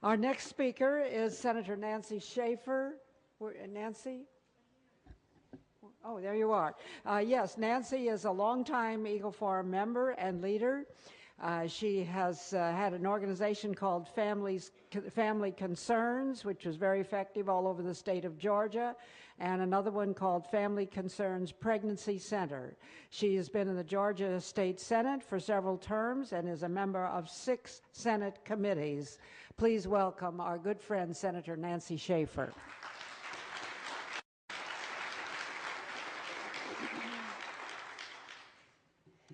Our next speaker is Senator Nancye Schaefer. Nancye? Oh, there you are. Yes, Nancye is a longtime Eagle Forum member and leader. She has had an organization called Family Concerns, which was very effective all over the state of Georgia, and another one called Family Concerns Pregnancy Center. She has been in the Georgia State Senate for several terms and is a member of 6 Senate committees. Please welcome our good friend, Senator Nancye Schaefer.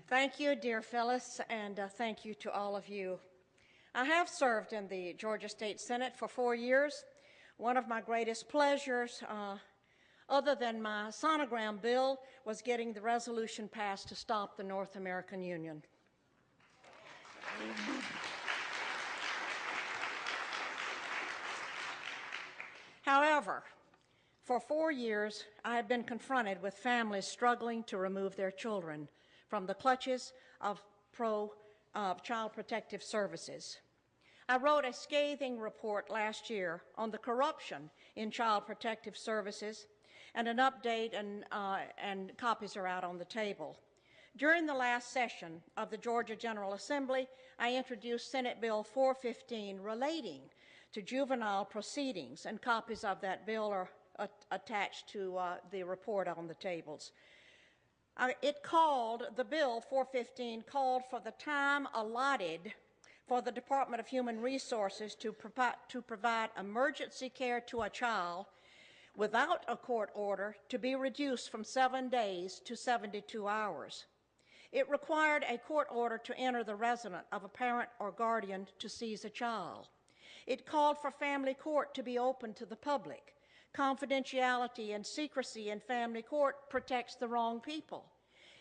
Thank you, dear Phyllis, and thank you to all of you. I have served in the Georgia State Senate for 4 years. One of my greatest pleasures, other than my sonogram bill, was getting the resolution passed to stop the North American Union. However, for 4 years, I have been confronted with families struggling to remove their children from the clutches of Child Protective Services. I wrote a scathing report last year on the corruption in Child Protective Services, and an update and copies are out on the table. During the last session of the Georgia General Assembly, I introduced Senate Bill 415 relating to juvenile proceedings, and copies of that bill are attached to the report on the tables. The Bill 415 called for the time allotted for the Department of Human Resources to provide emergency care to a child without a court order to be reduced from 7 days to 72 hours. It required a court order to enter the residence of a parent or guardian to seize a child. It called for family court to be open to the public. Confidentiality and secrecy in family court protects the wrong people.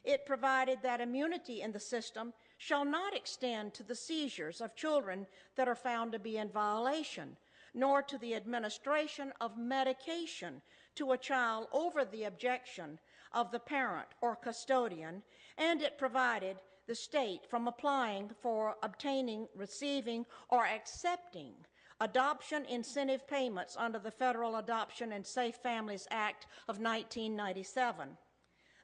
It provided that immunity in the system shall not extend to the seizures of children that are found to be in violation, nor to the administration of medication to a child over the objection of the parent or custodian, and it provided the state from applying for obtaining, receiving, or accepting adoption incentive payments under the Federal Adoption and Safe Families Act of 1997.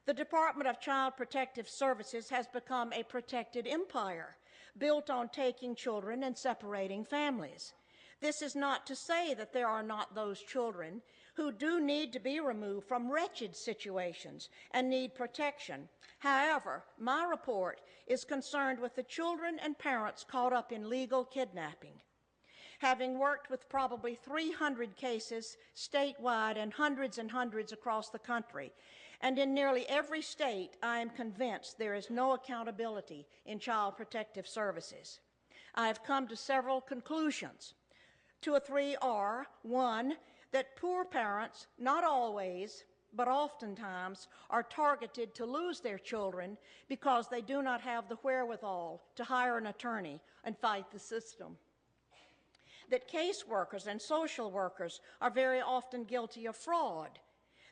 The Department of Child Protective Services has become a protected empire built on taking children and separating families. This is not to say that there are not those children who do need to be removed from wretched situations and need protection. However, my report is concerned with the children and parents caught up in legal kidnapping. Having worked with probably 300 cases statewide and hundreds across the country, and in nearly every state, I am convinced there is no accountability in Child Protective Services. I have come to several conclusions. 2 or 3 are: 1, that poor parents, not always, but oftentimes, are targeted to lose their children because they do not have the wherewithal to hire an attorney and fight the system. That caseworkers and social workers are very often guilty of fraud.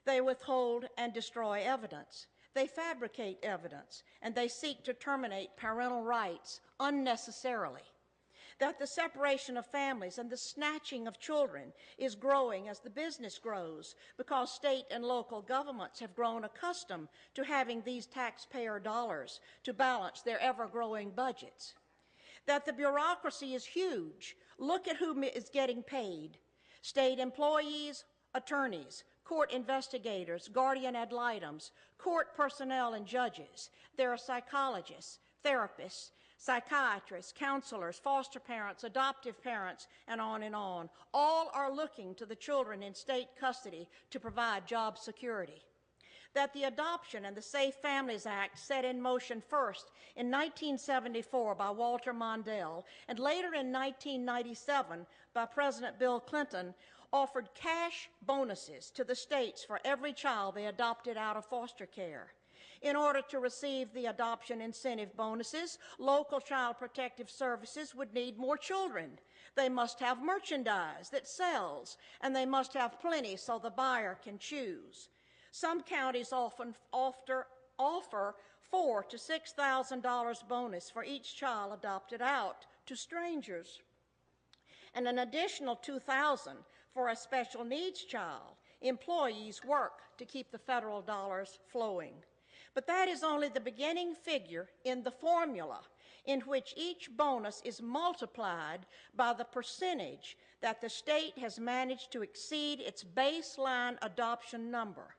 They withhold and destroy evidence. They fabricate evidence, and they seek to terminate parental rights unnecessarily. That the separation of families and the snatching of children is growing as the business grows because state and local governments have grown accustomed to having these taxpayer dollars to balance their ever-growing budgets. That the bureaucracy is huge. Look at who is getting paid: state employees, attorneys, court investigators, guardian ad litems, court personnel and judges. There are psychologists, therapists, psychiatrists, counselors, foster parents, adoptive parents, and on and on. All are looking to the children in state custody to provide job security. That the Adoption and the Safe Families Act, set in motion first in 1974 by Walter Mondale and later in 1997 by President Bill Clinton, offered cash bonuses to the states for every child they adopted out of foster care. In order to receive the adoption incentive bonuses, local Child Protective Services would need more children. They must have merchandise that sells, and they must have plenty so the buyer can choose. Some counties often offer $4,000 to $6,000 bonus for each child adopted out to strangers. and an additional $2,000 for a special needs child. Employees work to keep the federal dollars flowing. But that is only the beginning figure in the formula in which each bonus is multiplied by the percentage that the state has managed to exceed its baseline adoption number.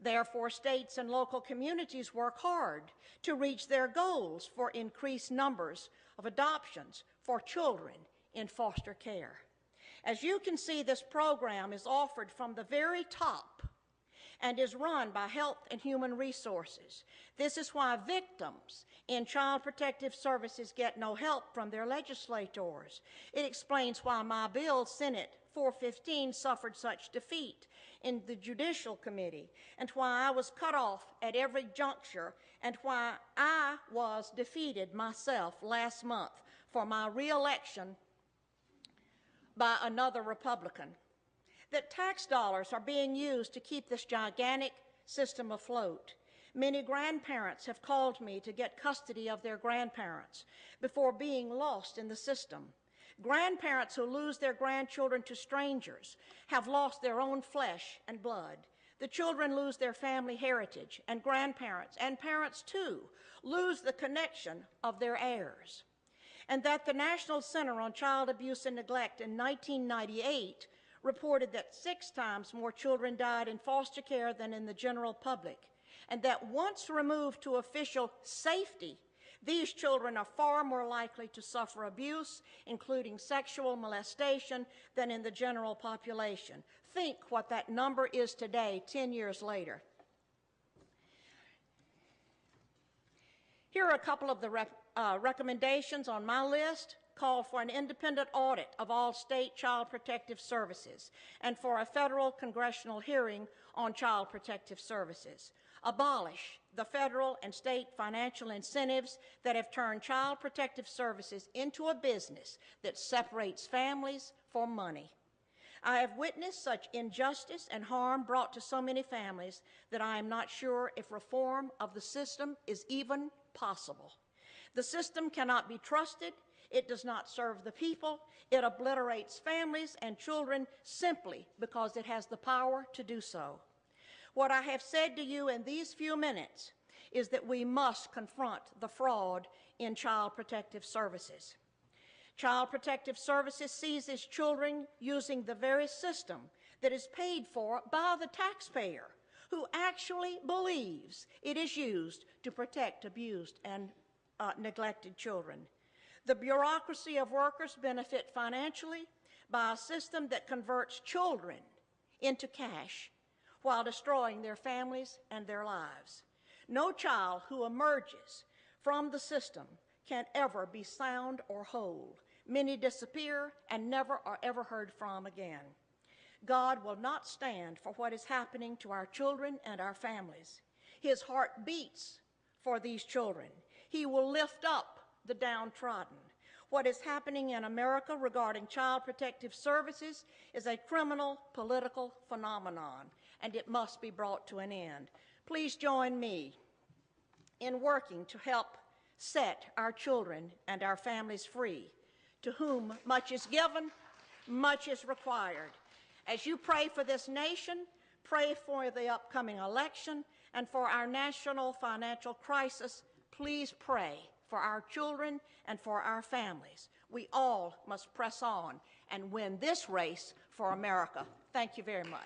Therefore, states and local communities work hard to reach their goals for increased numbers of adoptions for children in foster care. As you can see, this program is offered from the very top and is run by Health and Human Resources. This is why victims in Child Protective Services get no help from their legislators. It explains why my bill, Senate 415, suffered such defeat in the Judicial Committee, and why I was cut off at every juncture, and why I was defeated myself last month for my re-election by another Republican. That tax dollars are being used to keep this gigantic system afloat. Many grandparents have called me to get custody of their grandparents before being lost in the system. Grandparents who lose their grandchildren to strangers have lost their own flesh and blood. The children lose their family heritage, and grandparents, and parents too, lose the connection of their heirs. And that the National Center on Child Abuse and Neglect in 1998 reported that 6 times more children died in foster care than in the general public, and that once removed to official safety, these children are far more likely to suffer abuse, including sexual molestation, than in the general population. Think what that number is today, 10 years later. Here are a couple of the recommendations on my list. Call for an independent audit of all state child protective services and for a federal congressional hearing on child protective services. Abolish the federal and state financial incentives that have turned child protective services into a business that separates families for money. I have witnessed such injustice and harm brought to so many families that I am not sure if reform of the system is even possible. The system cannot be trusted. It does not serve the people. It obliterates families and children simply because it has the power to do so. What I have said to you in these few minutes is that we must confront the fraud in child protective services. Child Protective Services seizes children using the very system that is paid for by the taxpayer, who actually believes it is used to protect abused and neglected children. The bureaucracy of workers benefit financially by a system that converts children into cash while destroying their families and their lives. No child who emerges from the system can ever be sound or whole. Many disappear and never are ever heard from again. God will not stand for what is happening to our children and our families. His heart beats for these children. He will lift up the downtrodden. What is happening in America regarding child protective services is a criminal political phenomenon, and it must be brought to an end. Please join me in working to help set our children and our families free. To whom much is given, much is required. As you pray for this nation, pray for the upcoming election, and for our national financial crisis, please pray for our children and for our families. We all must press on and win this race for America. Thank you very much.